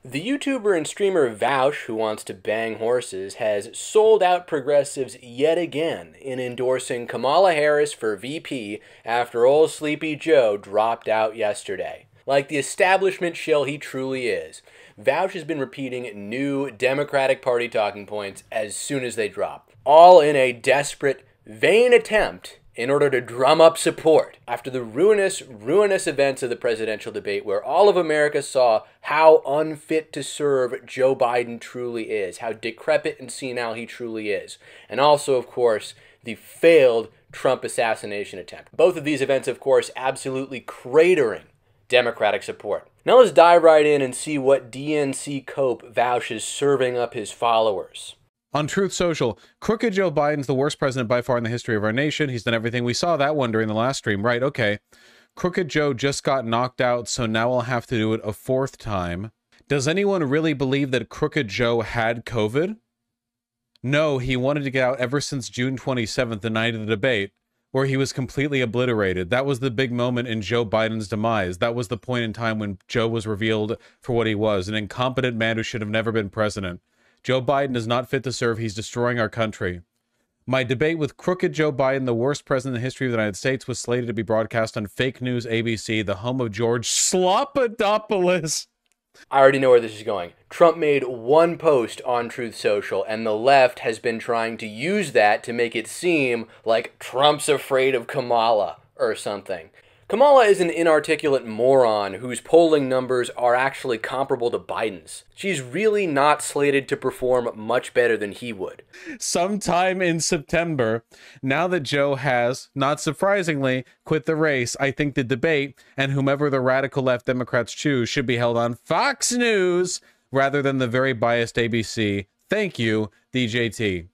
The YouTuber and streamer Vaush, who wants to bang horses, has sold out progressives yet again in endorsing Kamala Harris for VP after old Sleepy Joe dropped out yesterday. Like the establishment shill he truly is, Vaush has been repeating new Democratic Party talking points as soon as they drop, all in a desperate, vain attempt in order to drum up support after the ruinous events of the presidential debate where all of America saw how unfit to serve Joe Biden truly is, how decrepit and senile he truly is, and also, of course, the failed Trump assassination attempt. Both of these events, of course, absolutely cratering Democratic support. Now let's dive right in and see what DNC cope Vaush is serving up his followers. On Truth Social, crooked Joe Biden's the worst president by far in the history of our nation. He's done everything. We saw that one during the last stream. Right, okay. Crooked Joe just got knocked out, so now I'll have to do it a fourth time. Does anyone really believe that Crooked Joe had COVID? No, he wanted to get out ever since June 27th, the night of the debate, where he was completely obliterated. That was the big moment in Joe Biden's demise. That was the point in time when Joe was revealed for what he was, an incompetent man who should have never been president. Joe Biden is not fit to serve. He's destroying our country. My debate with crooked Joe Biden, the worst president in the history of the United States, was slated to be broadcast on fake news ABC, the home of George Slopadopoulous. I already know where this is going. Trump made one post on Truth Social, and the left has been trying to use that to make it seem like Trump's afraid of Kamala or something. Kamala is an inarticulate moron whose polling numbers are actually comparable to Biden's. She's really not slated to perform much better than he would. Sometime in September, now that Joe has, not surprisingly, quit the race, I think the debate, and whomever the radical left Democrats choose, should be held on Fox News rather than the very biased ABC. Thank you, DJT.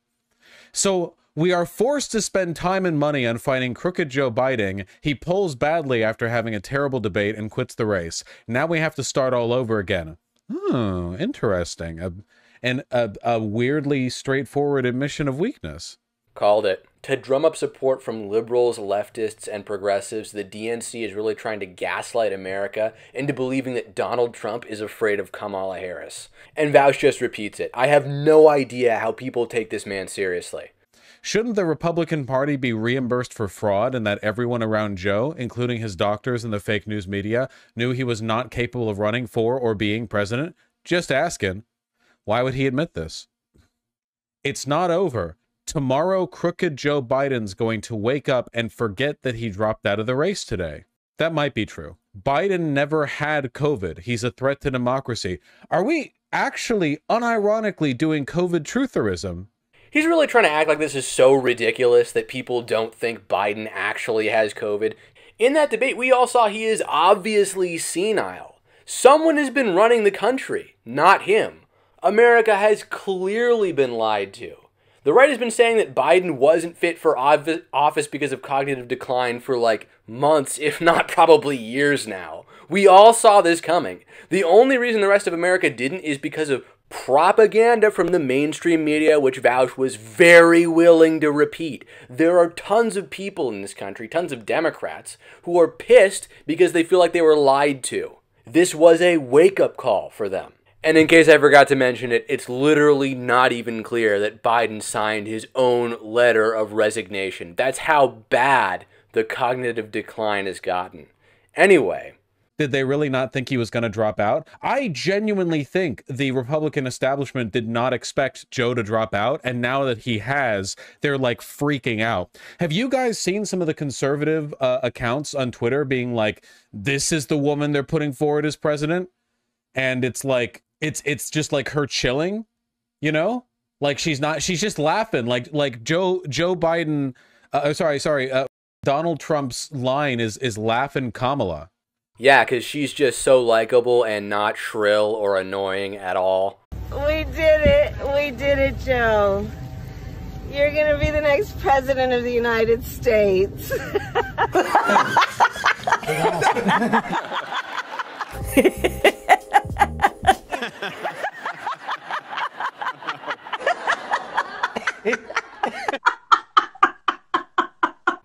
So, we are forced to spend time and money on fighting crooked Joe Biden. He polls badly after having a terrible debate and quits the race. Now we have to start all over again. Oh, interesting. A weirdly straightforward admission of weakness. Called it. To drum up support from liberals, leftists, and progressives, the DNC is really trying to gaslight America into believing that Donald Trump is afraid of Kamala Harris. And Vaush just repeats it. I have no idea how people take this man seriously. Shouldn't the Republican Party be reimbursed for fraud and that everyone around Joe, including his doctors and the fake news media, knew he was not capable of running for or being president? Just asking. Why would he admit this? It's not over. Tomorrow, crooked Joe Biden's going to wake up and forget that he dropped out of the race today. That might be true. Biden never had COVID. He's a threat to democracy. Are we actually unironically doing COVID trutherism? He's really trying to act like this is so ridiculous that people don't think Biden actually has COVID. In that debate, we all saw he is obviously senile. Someone has been running the country, not him. America has clearly been lied to. The right has been saying that Biden wasn't fit for office because of cognitive decline for like months, if not probably years now. We all saw this coming. The only reason the rest of America didn't is because of propaganda from the mainstream media, which Vaush was very willing to repeat. There are tons of people in this country, tons of Democrats, who are pissed because they feel like they were lied to. This was a wake-up call for them. And in case I forgot to mention it, it's literally not even clear that Biden signed his own letter of resignation. That's how bad the cognitive decline has gotten. Anyway, did they really not think he was going to drop out? I genuinely think the Republican establishment did not expect Joe to drop out, and now that he has, they're like freaking out. Have you guys seen some of the conservative accounts on Twitter being like, this is the woman they're putting forward as president? And it's like, it's just like her chilling, you know? Like she's just laughing. Like Joe Biden, Donald Trump's line is laughing Kamala. Yeah, because she's just so likable and not shrill or annoying at all. We did it. We did it, Joe. You're going to be the next president of the United States.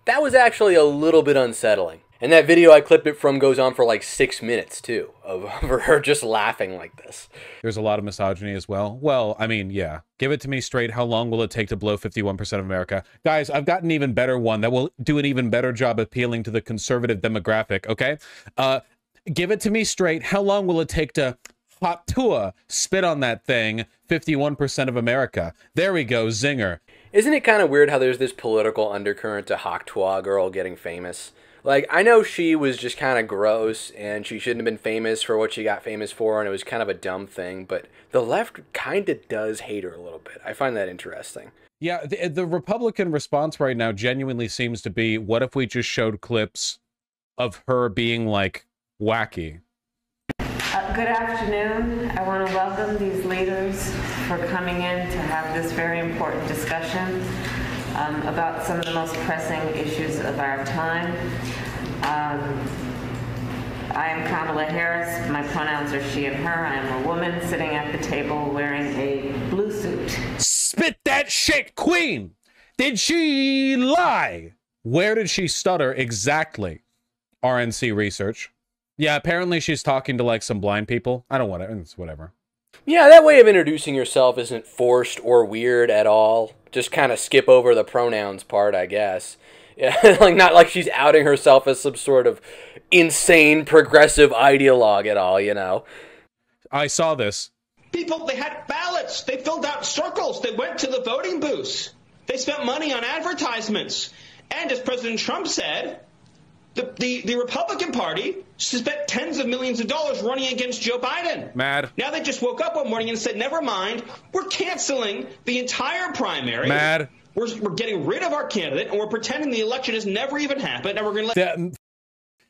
That was actually a little bit unsettling. And that video I clipped it from goes on for like 6 minutes, too, of of her just laughing like this. There's a lot of misogyny as well. Well, I mean, yeah. Give it to me straight. How long will it take to blow 51% of America? Guys, I've got an even better one that will do an even better job appealing to the conservative demographic, okay? Give it to me straight. How long will it take to hot tour, spit on that thing, 51% of America? There we go, zinger. Isn't it kind of weird how there's this political undercurrent to Hawk Girl getting famous? Like, I know she was just kind of gross, and she shouldn't have been famous for what she got famous for, and it was kind of a dumb thing, but the left kind of does hate her a little bit. I find that interesting. Yeah, the Republican response right now genuinely seems to be, what if we just showed clips of her being, like, wacky? Good afternoon. I want to welcome these leaders for coming in to have this very important discussion about some of the most pressing issues of our time. I am Kamala Harris. My pronouns are she and her. I am a woman sitting at the table wearing a blue suit. Spit that shit, Queen! Did she lie? Where did she stutter exactly? RNC research. Yeah, apparently she's talking to, like, some blind people. I don't want it. It's whatever. Yeah, that way of introducing yourself isn't forced or weird at all. Just kind of skip over the pronouns part, I guess. Yeah, like, not like she's outing herself as some sort of insane progressive ideologue at all, you know? I saw this. People, they had ballots. They filled out circles. They went to the voting booths. They spent money on advertisements. And as President Trump said, the Republican Party spent tens of millions of dollars running against Joe Biden. Mad. Now they just woke up one morning and said, never mind, we're canceling the entire primary. Mad. We're getting rid of our candidate, and we're pretending the election has never even happened, and we're going to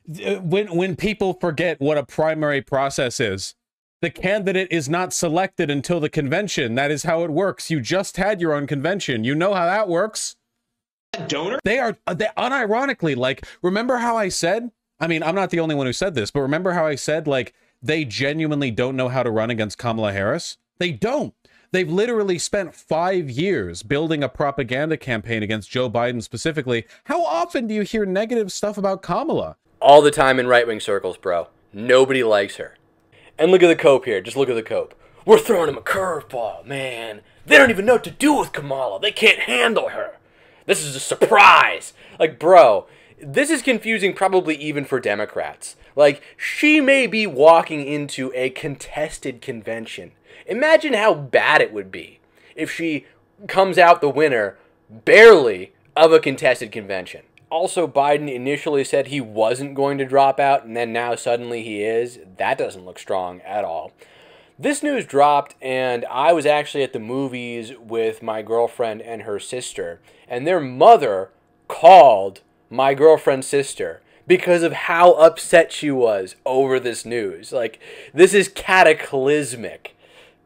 let... When people forget what a primary process is, the candidate is not selected until the convention. That is how it works. You just had your own convention. You know how that works. Donor? They unironically, like, remember how I said, I mean, I'm not the only one who said this, but remember how I said, like, they genuinely don't know how to run against Kamala Harris? They don't. They've literally spent 5 years building a propaganda campaign against Joe Biden specifically. How often do you hear negative stuff about Kamala? All the time in right-wing circles, bro. Nobody likes her. And look at the cope here. Just look at the cope. We're throwing him a curveball, man. They don't even know what to do with Kamala. They can't handle her. This is a surprise. Like, bro, this is confusing probably even for Democrats. Like, she may be walking into a contested convention. Imagine how bad it would be if she comes out the winner barely of a contested convention. Also, Biden initially said he wasn't going to drop out, and then now suddenly he is. That doesn't look strong at all. This news dropped, and I was actually at the movies with my girlfriend and her sister, and their mother called my girlfriend's sister because of how upset she was over this news. Like, this is cataclysmic.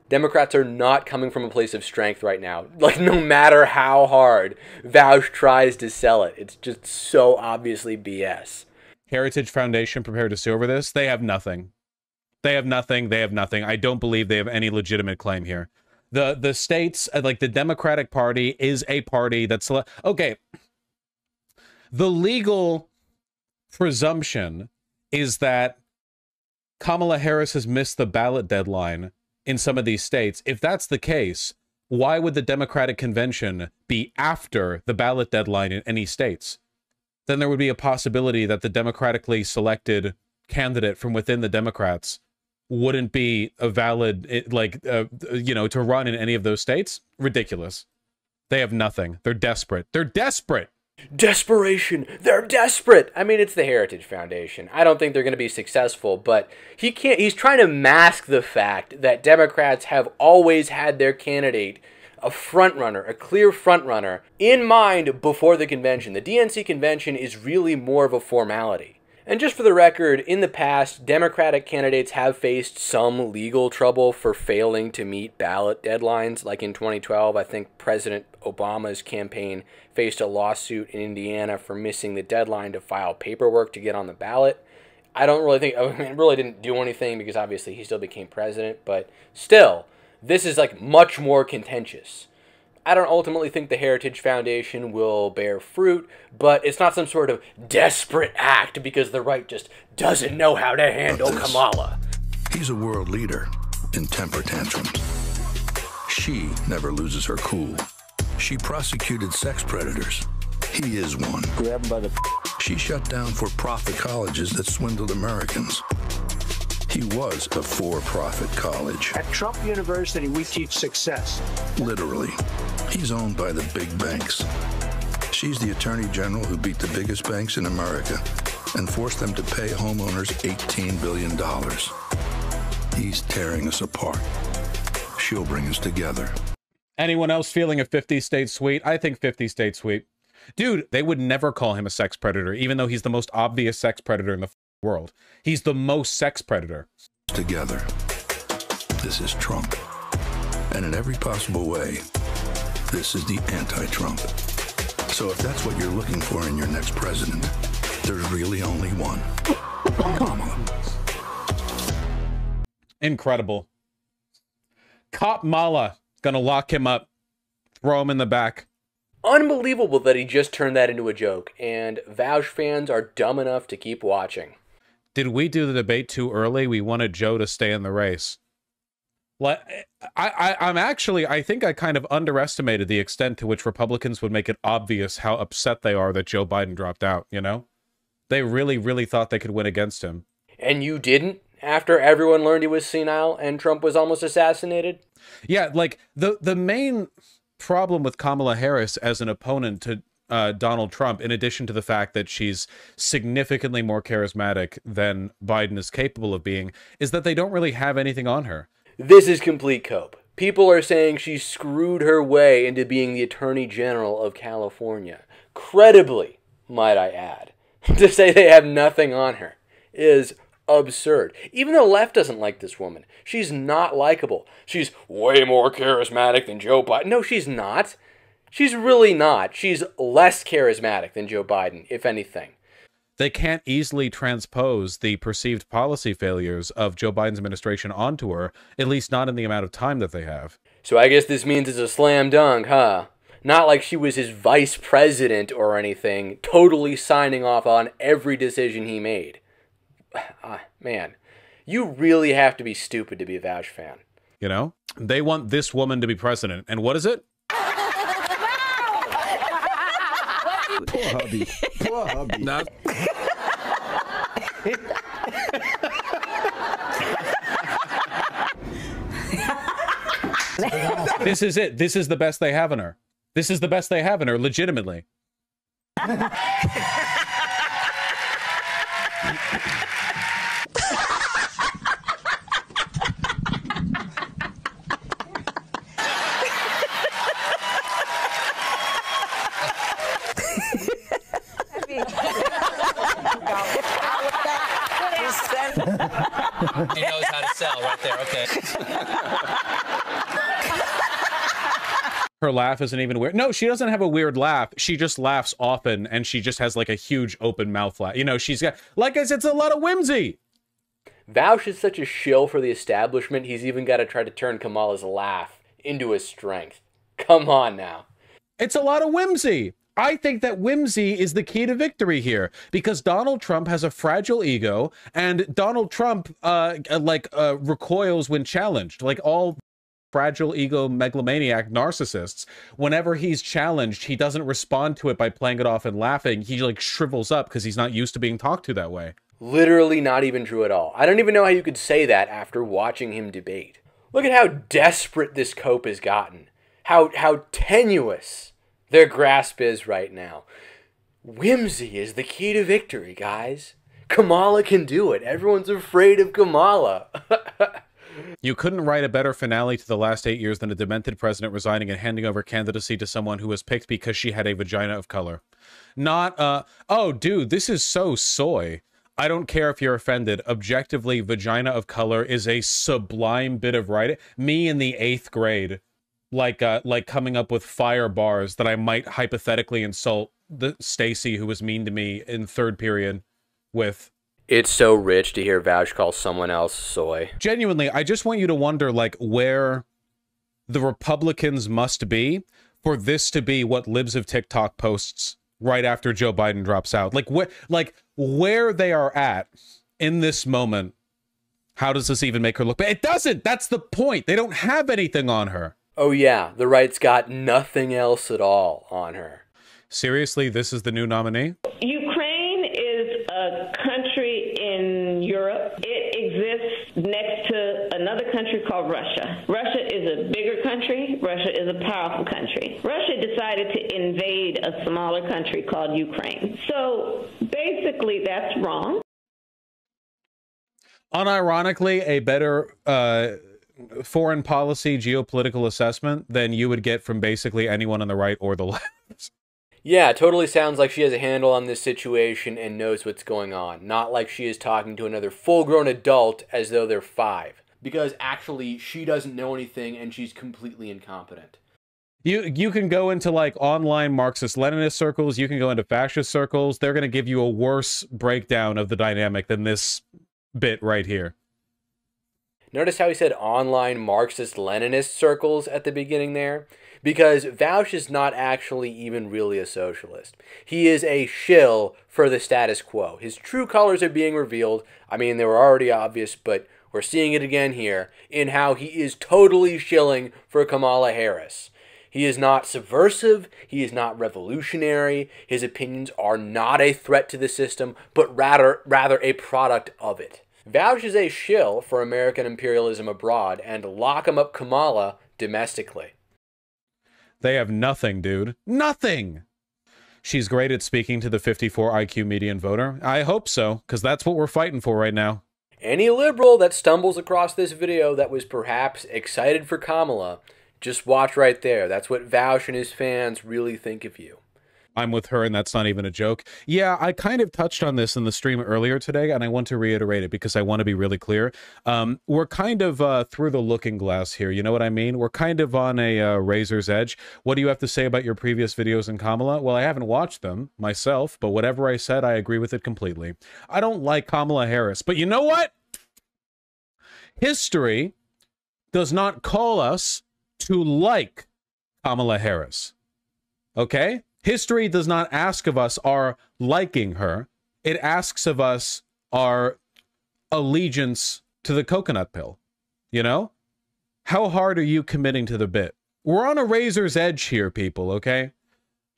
Democrats are not coming from a place of strength right now. Like, no matter how hard Vaush tries to sell it, it's just so obviously BS. Heritage Foundation prepared to sue over this? They have nothing. They have nothing. They have nothing. I don't believe they have any legitimate claim here. The states, like the Democratic Party, is a party that's... Okay. The legal presumption is that Kamala Harris has missed the ballot deadline in some of these states. If that's the case, why would the Democratic Convention be after the ballot deadline in any states? Then there would be a possibility that the democratically selected candidate from within the Democrats wouldn't be a valid, you know, to run in any of those states. Ridiculous. They have nothing. They're desperate. They're desperate. Desperation. They're desperate. I mean, it's the Heritage Foundation. I don't think they're going to be successful, but he's trying to mask the fact that Democrats have always had their candidate, a frontrunner, a clear frontrunner, in mind before the convention. The DNC convention is really more of a formality. And just for the record, in the past, Democratic candidates have faced some legal trouble for failing to meet ballot deadlines. Like in 2012, I think President Obama's campaign faced a lawsuit in Indiana for missing the deadline to file paperwork to get on the ballot. I don't really think, I mean, it really didn't do anything because obviously he still became president, but still, this is like much more contentious. I don't ultimately think the Heritage Foundation will bear fruit, but it's not some sort of desperate act because the right just doesn't know how to handle Kamala. He's a world leader in temper tantrums. She never loses her cool. She prosecuted sex predators. He is one. Grab him by the... She shut down for-profit colleges that swindled Americans. He was a for-profit college. At Trump University, we teach success. Literally. He's owned by the big banks. She's the attorney general who beat the biggest banks in America and forced them to pay homeowners $18 billion. He's tearing us apart. She'll bring us together. Anyone else feeling a 50-state sweep? I think 50-state sweep. Dude, they would never call him a sex predator, even though he's the most obvious sex predator in the world. He's the most sex predator. Together. This is Trump. And in every possible way, this is the anti-Trump. So if that's what you're looking for in your next president, there's really only one. Kamala. Incredible. Cop Mala gonna lock him up, throw him in the back. Unbelievable that he just turned that into a joke, and Vaush fans are dumb enough to keep watching. Did we do the debate too early? We wanted Joe to stay in the race. I think I kind of underestimated the extent to which Republicans would make it obvious how upset they are that Joe Biden dropped out, you know? They really, really thought they could win against him. And you didn't? After everyone learned he was senile and Trump was almost assassinated? Yeah, like, the main problem with Kamala Harris as an opponent to Donald Trump, in addition to the fact that she's significantly more charismatic than Biden is capable of being, is that they don't really have anything on her. This is complete cope. People are saying she screwed her way into being the Attorney General of California. Credibly, might I add. To say they have nothing on her is absurd. Even the left doesn't like this woman. She's not likable. She's way more charismatic than Joe Biden. No, she's not. She's really not. She's less charismatic than Joe Biden, if anything. They can't easily transpose the perceived policy failures of Joe Biden's administration onto her, at least not in the amount of time that they have. So I guess this means it's a slam dunk, huh? Not like she was his vice president or anything, totally signing off on every decision he made. Man, you really have to be stupid to be a Vaush fan. You know? They want this woman to be president. And what is it? Poor hubby. Poor hubby. Not This is it. This is the best they have in her. This is the best they have in her, legitimately. He knows how to sell right there. Okay. Her laugh isn't even weird. No, she doesn't have a weird laugh. She just laughs often, and she just has like a huge open mouth laugh. You know, she's got, like I said, it's a lot of whimsy. Vaush is such a shill for the establishment, he's even got to try to turn Kamala's laugh into a strength. Come on now. It's a lot of whimsy. I think that whimsy is the key to victory here, because Donald Trump has a fragile ego, and Donald Trump recoils when challenged. Like all fragile ego megalomaniac narcissists, whenever he's challenged, he doesn't respond to it by playing it off and laughing. He like shrivels up because he's not used to being talked to that way. Literally not even true at all. I don't even know how you could say that after watching him debate. Look at how desperate this cope has gotten. How tenuous their grasp is right now. Whimsy is the key to victory, guys. Kamala can do it. Everyone's afraid of Kamala. You couldn't write a better finale to the last 8 years than a demented president resigning and handing over candidacy to someone who was picked because she had a vagina of color. Not, oh, dude, this is so soy. I don't care if you're offended. Objectively, vagina of color is a sublime bit of writing. Me in the 8th grade, like coming up with fire bars that I might hypothetically insult the Stacy, who was mean to me in 3rd period, with. It's so rich to hear Vaush call someone else soy. Genuinely, I just want you to wonder, like, where the Republicans must be for this to be what libs of TikTok posts right after Joe Biden drops out. Like, where they are at in this moment How does this even make her look bad? It doesn't. That's the point. They don't have anything on her. Oh yeah, the right's got nothing else at all on her. Seriously, this is the new nominee? Ukraine is a country in Europe. It exists next to another country called Russia. Russia is a bigger country. Russia is a powerful country. Russia decided to invade a smaller country called Ukraine. So basically, that's wrong. Unironically, a better foreign policy geopolitical assessment than you would get from basically anyone on the right or the left. Yeah, it totally sounds like she has a handle on this situation and knows what's going on. Not like she is talking to another full-grown adult as though they're 5. Because actually, she doesn't know anything and she's completely incompetent. You can go into like online Marxist-Leninist circles, you can go into fascist circles. They're going to give you a worse breakdown of the dynamic than this bit right here. Notice how he said online Marxist-Leninist circles at the beginning there? Because Vaush is not actually even really a socialist. He is a shill for the status quo. His true colors are being revealed. I mean, they were already obvious, but we're seeing it again here in how he is totally shilling for Kamala Harris. He is not subversive, he is not revolutionary, his opinions are not a threat to the system, but rather a product of it. Vaush is a shill for American imperialism abroad and lock 'em up Kamala domestically. They have nothing, dude. Nothing! She's great at speaking to the 54 IQ median voter. I hope so, because that's what we're fighting for right now. Any liberal that stumbles across this video that was perhaps excited for Kamala, just watch right there. That's what Vaush and his fans really think of you. I'm with her, and that's not even a joke. Yeah, I kind of touched on this in the stream earlier today, and I want to reiterate it because I want to be really clear. We're kind of through the looking glass here, you know what I mean? We're kind of on a razor's edge. What do you have to say about your previous videos in Kamala? Well, I haven't watched them myself, but whatever I said, I agree with it completely. I don't like Kamala Harris, but you know what? History does not call us to like Kamala Harris, okay? History does not ask of us our liking her. It asks of us our allegiance to the coconut pill. You know? How hard are you committing to the bit? We're on a razor's edge here, people, okay?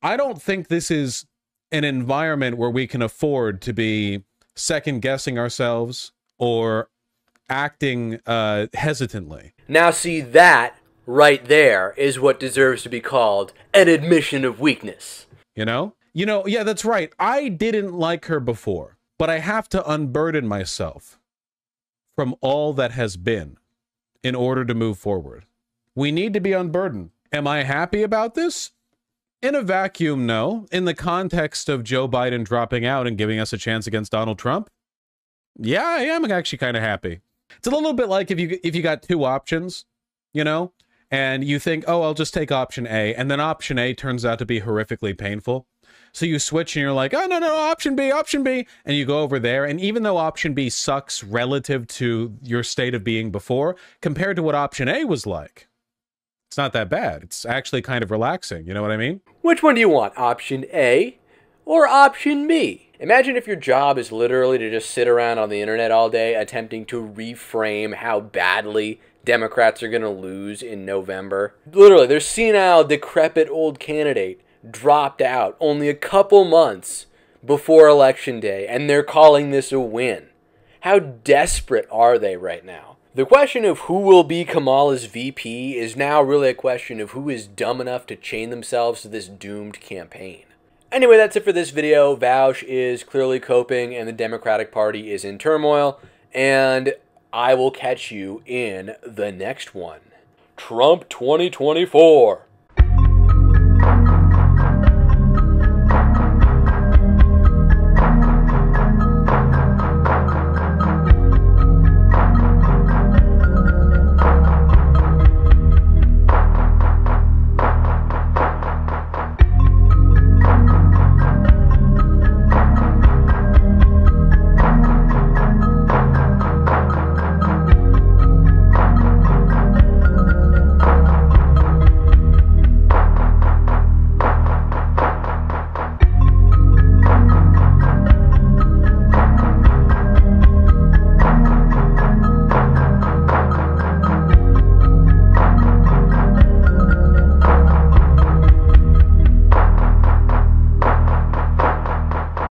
I don't think this is an environment where we can afford to be second-guessing ourselves or acting hesitantly. Now see, that right there is what deserves to be called an admission of weakness. You know? Yeah, that's right. I didn't like her before, but I have to unburden myself from all that has been in order to move forward. We need to be unburdened. Am I happy about this? In a vacuum, no. In the context of Joe Biden dropping out and giving us a chance against Donald Trump, yeah, I am actually kind of happy. It's a little bit like if you got 2 options, you know? And you think, oh, I'll just take option A, and then option A turns out to be horrifically painful. So you switch and you're like, oh, no, option B, and you go over there, and even though option B sucks relative to your state of being before, compared to what option A was like, it's not that bad. It's actually kind of relaxing, you know what I mean? Which one do you want, option A or option B? Imagine if your job is literally to just sit around on the internet all day attempting to reframe how badly Democrats are going to lose in November. Literally, their senile, decrepit old candidate dropped out only a couple months before Election Day, and they're calling this a win. How desperate are they right now? The question of who will be Kamala's VP is now really a question of who is dumb enough to chain themselves to this doomed campaign. Anyway, that's it for this video. Vaush is clearly coping, and the Democratic Party is in turmoil, and I will catch you in the next one. Trump 2024.